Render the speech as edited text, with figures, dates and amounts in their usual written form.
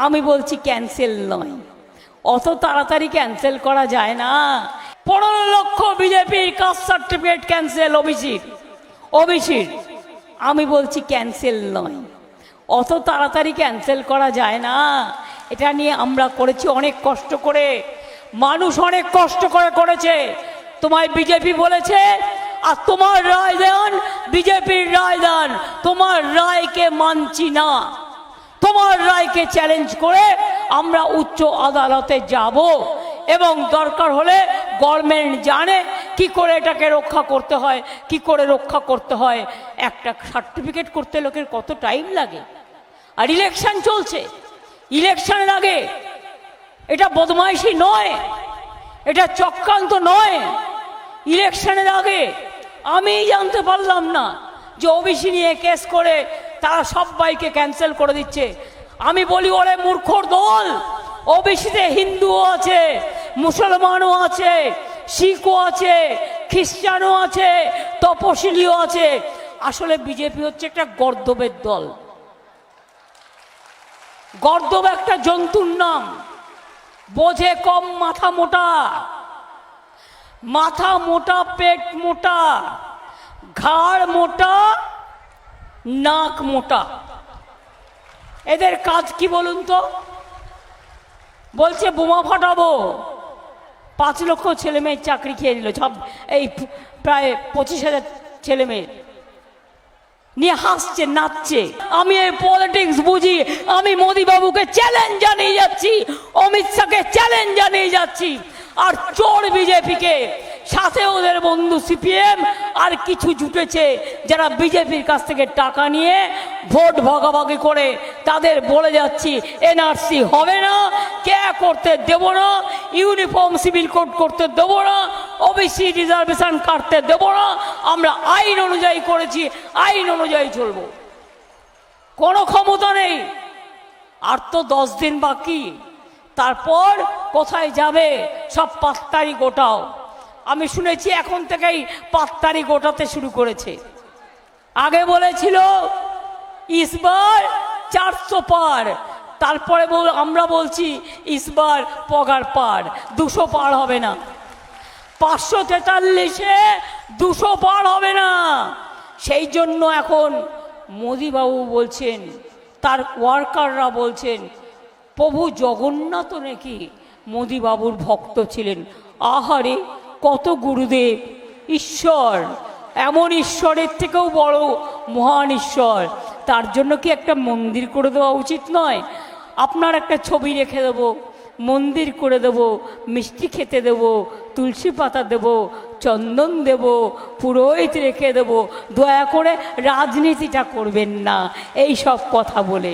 আমি বলছি ক্যান্সেল নয়, অত তাড়াতাড়ি ক্যান্সেল করা যায় না। 15 লক্ষ বিজেপির কাস্ট সার্টিফিকেট ক্যান্সেল ওবিসির। আমি বলছি ক্যান্সেল নয়, অত তাড়াতাড়ি ক্যান্সেল করা যায় না। এটা নিয়ে আমরা করেছি অনেক কষ্ট করে, মানুষ অনেক কষ্ট করে করেছে। তোমায় বিজেপি বলেছে আর তোমার রায় দেন, বিজেপির রায় দেন, তোমার রায়কে মানছি না। তোমার রায়কে চ্যালেঞ্জ করে আমরা উচ্চ আদালতে যাব এবং দরকার হলে গভর্নমেন্ট জানে কি করে এটাকে রক্ষা করতে হয়, কি করে রক্ষা করতে হয়। একটা সার্টিফিকেট করতে লোকের কত টাইম লাগে, আর ইলেকশন চলছে, ইলেকশনের আগে। এটা বদমাইশি নয়, এটা চক্রান্ত নয়। ইলেকশনের আগে আমি জানতে পারলাম না যে ওবিসি নিয়ে কেস করে তারা সবাইকে ক্যান্সেল করে দিচ্ছে। আমি বলি ওরে মূর্খর দল, ওবিসিতে হিন্দুও আছে, মুসলমানও আছে, শিখও আছে, খ্রিস্টানও আছে, তপশিলিও আছে। আসলে বিজেপি হচ্ছে একটা গর্দবের দল। গর্দব একটা জন্তুর নাম, বোঝে কম, মাথা মোটা, মাথা মোটা, পেট মোটা, ঘাড় মোটা, নাক মোটা। এদের কাজ কি বলুন তো? বলছে বোমা ফাটাবো, 5 লক্ষ ছেলে মেয়ের চাকরি খেয়ে নিল, এই প্রায় 25,000 ছেলে মেয়ে নিয়ে হাসছে, নাচছে। আমি এই পলিটিক্স বুঝি। আমি মোদি বাবুকে চ্যালেঞ্জ জানিয়ে যাচ্ছি, অমিত শাহকে চ্যালেঞ্জ জানিয়ে যাচ্ছি, আর চোর বিজেপিকে, সাথে ওদের বন্ধু সিপিএম আর কিছু জুটেছে যারা বিজেপির কাছ থেকে টাকা নিয়ে ভোট ভাগাভাগি করে। তাদের বলে যাচ্ছি এনআরসি হবে না, কে করতে দেব না, ইউনিফর্ম সিভিল কোড করতে দেব না, ওবিসি রিজার্ভেশন কাটতে দেব না। আমরা আইন অনুযায়ী করেছি, আইন অনুযায়ী চলব। কোনো ক্ষমতা নেই। আর তো 10 দিন বাকি, তারপর কোথায় যাবে? সব পাত্তারি গোটাও। আমি শুনেছি এখন থেকেই পাত্তারি গোটাতে শুরু করেছে। আগে বলেছিল ইসবার 400 পার, তারপরে আমরা বলছি ইসবার পগার পার, 200 পার হবে না। 543-এ 200 পার হবে না। সেই জন্য এখন মোদিবাবু বলছেন, তার ওয়ার্কাররা বলছেন প্রভু জগন্নাথ নাকি মোদিবাবুর ভক্ত ছিলেন। আহারে, কত গুরুদেব, ঈশ্বর, এমন ঈশ্বরের থেকেও বড় মহান ঈশ্বর, তার জন্য কি একটা মন্দির করে দেওয়া উচিত নয়? আপনার একটা ছবি রেখে দেব, মন্দির করে দেব, মিষ্টি খেতে দেব, তুলসী পাতা দেব, চন্দন দেব, পুরোহিত রেখে দেব। দয়া করে রাজনীতিটা করবেন না এই সব কথা বলে।